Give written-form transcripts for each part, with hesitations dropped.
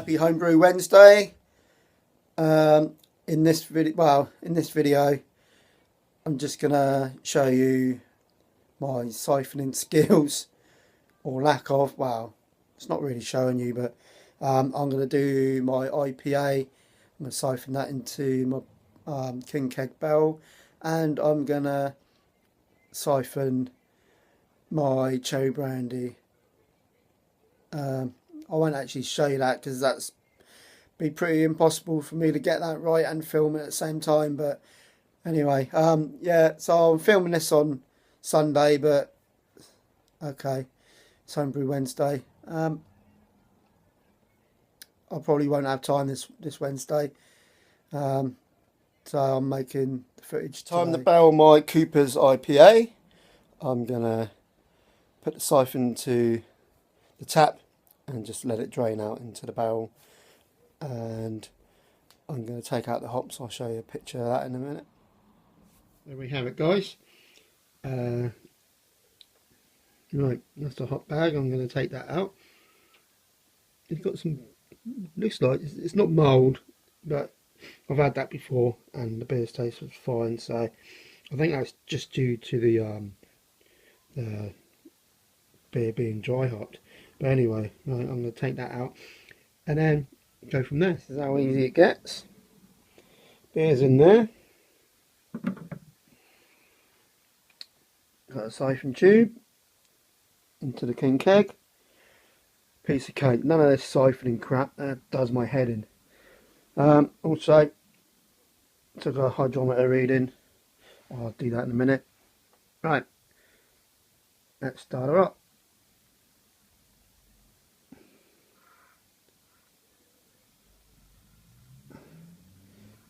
happy Homebrew Wednesday. In this video, I'm just gonna show you my siphoning skills, or lack of. Well, it's not really showing you, but I'm gonna do my IPA. I'm gonna siphon that into my king keg barrel, and I'm gonna siphon my cherry brandy. I won't actually show you that because that's be pretty impossible for me to get that right and film it at the same time. But anyway, yeah, so I'm filming this on Sunday, but okay, it's Homebrew Wednesday. I probably won't have time this Wednesday, so I'm making the footage today. Time to barrel my Cooper's IPA. I'm gonna put the siphon to the tap and just let it drain out into the barrel, and I'm going to take out the hops. I'll show you a picture of that in a minute. There we have it, guys. Right, that's the hop bag. I'm going to take that out. It's got some, looks like it's not mould, but I've had that before and the beer's taste was fine, so I think that's just due to the beer being dry hopped. But anyway, right, I'm going to take that out and then go from there. This is how easy it gets. Beer's in there. Got a siphon tube into the king keg. Piece of cake. None of this siphoning crap, that does my head in. Also, took a hydrometer reading. I'll do that in a minute. Right, let's start her up.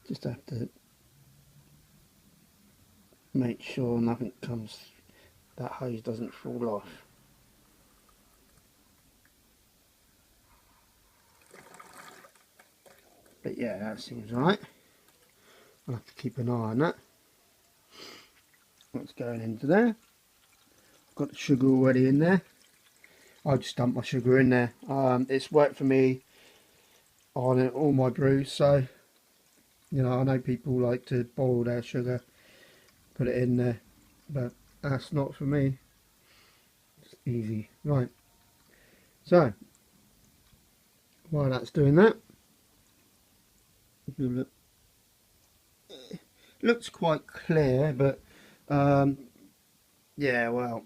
Just have to make sure nothing comes, that hose doesn't fall off. But yeah, that seems right. I'll have to keep an eye on that. What's going into there? I've got the sugar already in there. I just dumped my sugar in there. It's worked for me on all my brews, so you know, I know people like to boil their sugar, put it in there, but that's not for me. It's easy. Right, so while that's doing that, look, it looks quite clear, but yeah, well,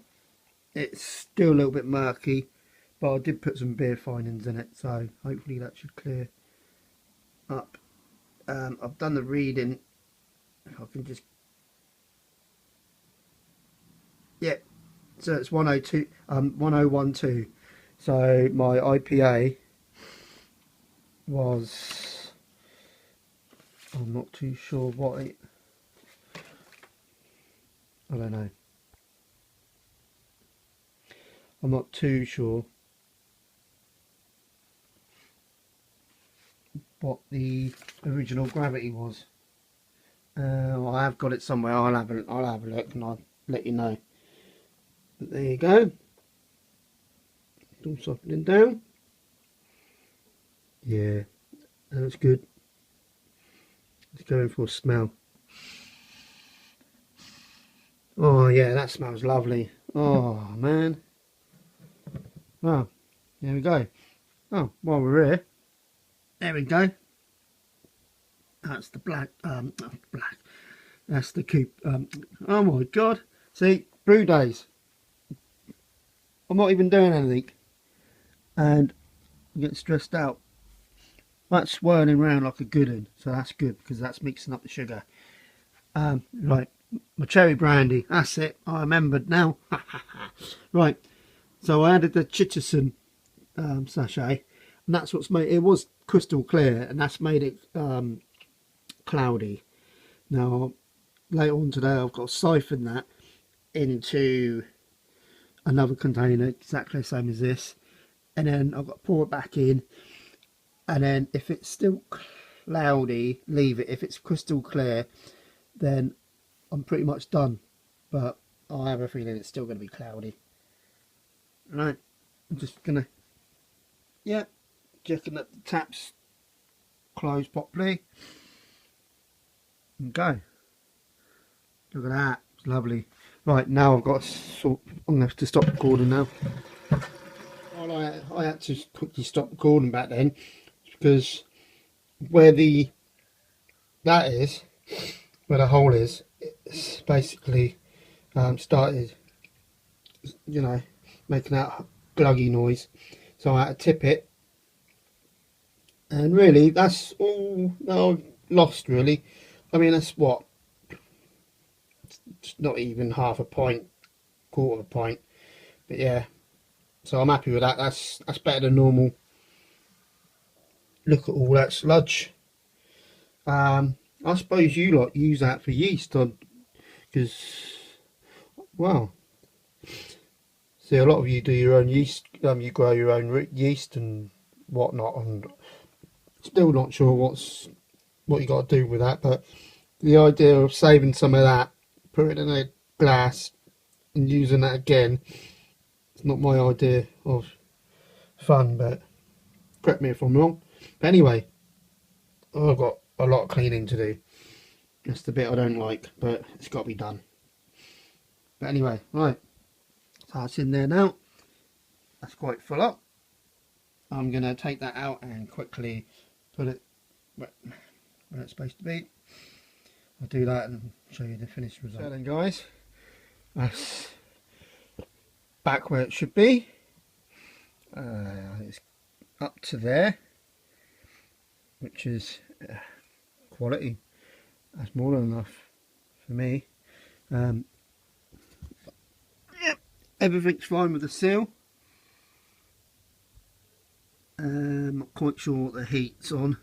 it's still a little bit murky, but I did put some beer findings in it, so hopefully that should clear up. I've done the reading. If I can just, yeah, so it's 102, 1012. So my IPA was, I'm not too sure what it, I don't know. I'm not too sure what the original gravity was. Well, I have got it somewhere. I'll have a look and I'll let you know. But there you go. It's all softening down. Yeah, that's good. Let's go in for a smell. Oh yeah, that smells lovely. Oh man. Well, there we go. Oh, while we're here, there we go. That's the black. That's the coop. Oh my god! See, brew days. I'm not even doing anything, and I'm getting stressed out. That's swirling around like a good one, so that's good because that's mixing up the sugar. Right, my cherry brandy. That's it. I remembered now. Right, so I added the Chitterson sachet. And that's what's made it. Was crystal clear, and that's made it cloudy. Now later on today I've got to siphon that into another container exactly the same as this, and then I've got to pour it back in, and then if it's still cloudy, leave it. If it's crystal clear, then I'm pretty much done, but I have a feeling it's still going to be cloudy. Right, I'm just gonna, yeah, checking that the tap's closed properly, and go. Look at that, it's lovely. Right, now I've got to I'm going to have to stop recording now. Well, I had to quickly stop recording back then because where that is, where the hole is, it's basically started, you know, making that gluggy noise, so I had to tip it, and really that's all I've lost really. I mean, that's what, it's not even half a pint, quarter of a pint, but yeah, so I'm happy with that. That's better than normal. Look at all that sludge. I suppose you lot use that for yeast, because, well, see, a lot of you do your own yeast, you grow your own yeast and whatnot, and still not sure what you got to do with that, but the idea of saving some of that, put it in a glass and using that again, it's not my idea of fun, but correct me if I'm wrong. But anyway, I've got a lot of cleaning to do. That's the bit I don't like, but it's got to be done. But anyway, right, so that's in there now. That's quite full up. I'm going to take that out and quickly put it where it's supposed to be. I'll do that and show you the finished result. So then guys, that's back where it should be. It's up to there, which is quality. That's more than enough for me. Yep, everything's fine with the seal. Not quite sure what the heat's on,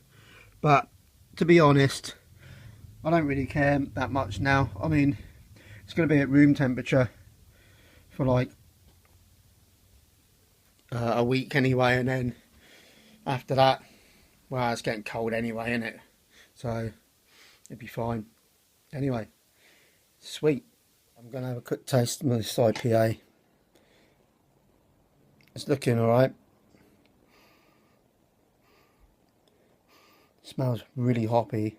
but to be honest, I don't really care that much now. I mean, it's going to be at room temperature for like a week anyway, and then after that, well, it's getting cold anyway, isn't it? So it'd be fine. Anyway, sweet. I'm going to have a quick taste of this IPA. It's looking alright. Smells really hoppy.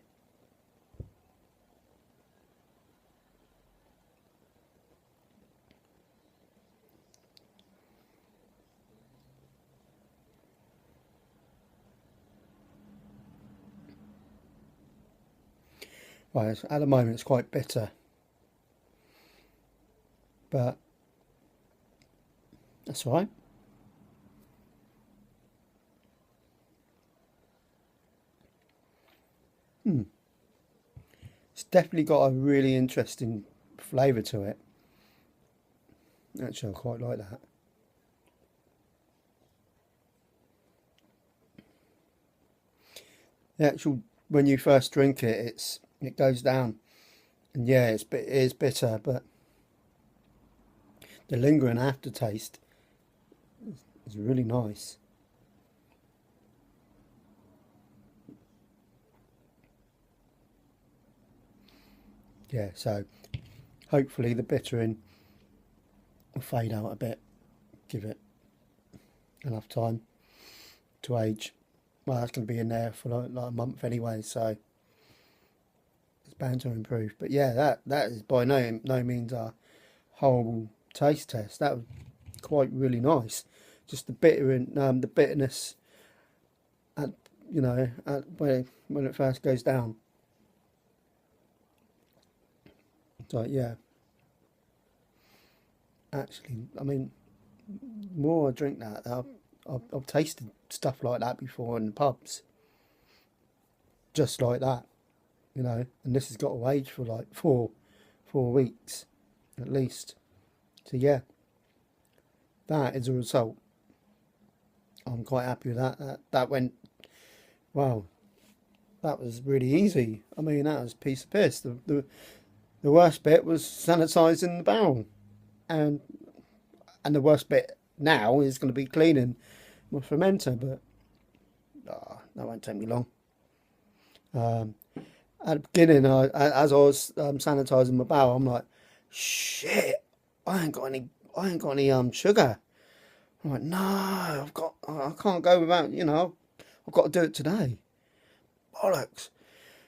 Right, at the moment it's quite bitter, but that's all right. It's definitely got a really interesting flavour to it. Actually, I quite like that. The actual, when you first drink it, it goes down, and yeah, it is bitter, but the lingering aftertaste is really nice. Yeah, so hopefully the bittering will fade out a bit, give it enough time to age. Well, that's going to be in there for like a month anyway, so it's bound to improve. But yeah, that is by no means a horrible taste test. That was quite really nice. Just the the bitterness at, you know, when it first goes down. So yeah, actually, I mean, the more I drink that, I've tasted stuff like that before in the pubs, just like that, you know. And this has got to age for like four weeks at least. So yeah, that is a result. I'm quite happy with that. That went, wow, that was really easy. I mean, that was a piece of piss. The worst bit was sanitising the barrel, and the worst bit now is going to be cleaning my fermenter, but that won't take me long. At the beginning, as I was sanitising my barrel, I'm like, shit, I ain't got any sugar. I'm like, no, I can't go without, you know, I've got to do it today. Bollocks.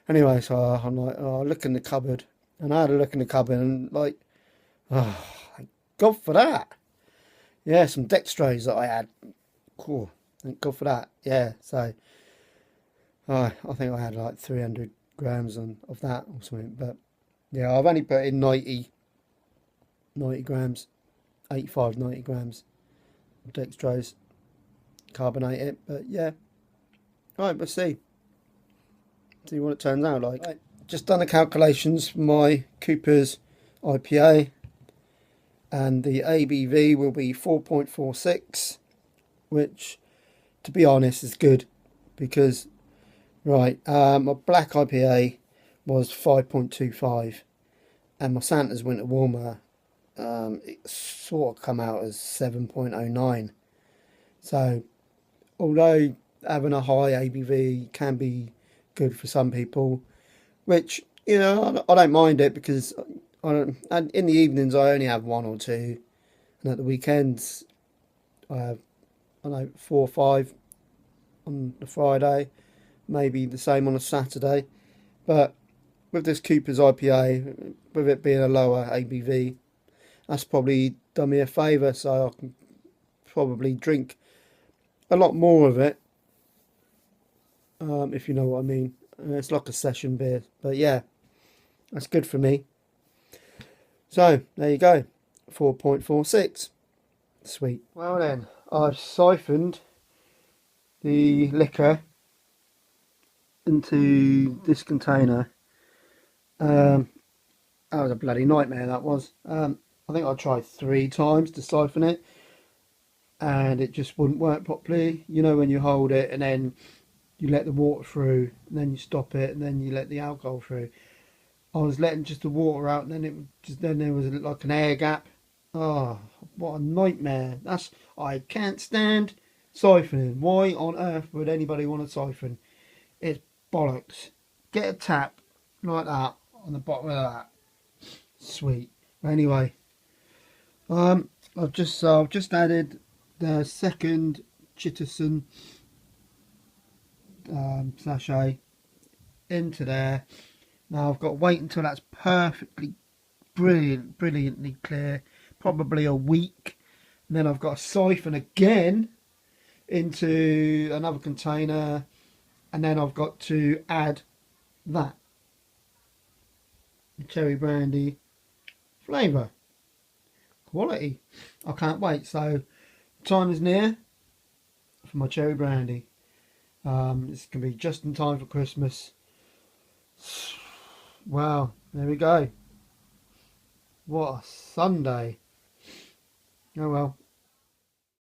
Anyway, so I'm like, oh, look in the cupboard. And I had a look in the cupboard and like, oh, thank God for that. Yeah, some dextrose that I had. Cool. Thank God for that. Yeah, so I think I had like 300 grams of that or something. But yeah, I've only put in 90 grams, 85, 90 grams of dextrose, carbonate it. But yeah, right, we'll see what it turns out like. Right. Just done the calculations for my Cooper's IPA, and the ABV will be 4.46, which, to be honest, is good because, right, my black IPA was 5.25, and my Santa's Winter Warmer, it sort of come out as 7.09. So, although having a high ABV can be good for some people, which, you know, I don't mind it because and in the evenings I only have one or two, and at the weekends I have, I don't know, 4 or 5 on the Friday, maybe the same on a Saturday. But with this Cooper's IPA, with it being a lower ABV, that's probably done me a favour, so I can probably drink a lot more of it, if you know what I mean. It's like a session beer, but yeah, that's good for me. So there you go, 4.46. Sweet. Well then, I've siphoned the liquor into this container. That was a bloody nightmare, that was. I think I tried 3 times to siphon it, and it just wouldn't work properly. You know, when you hold it and then you let the water through, and then you stop it, and then you let the alcohol through. I was letting just the water out, and then there was like an air gap. Oh, what a nightmare! I can't stand siphoning. Why on earth would anybody want to siphon? It's bollocks. Get a tap like that on the bottom of that. Sweet. Anyway, I've just added the second Chitterson sachet into there. Now I've got to wait until that's perfectly brilliantly clear, probably a week, and then I've got to siphon again into another container, and then I've got to add that cherry brandy flavour. Quality. I can't wait. So time is near for my cherry brandy. It's going to be just in time for Christmas. Wow, there we go. What a Sunday. Oh well.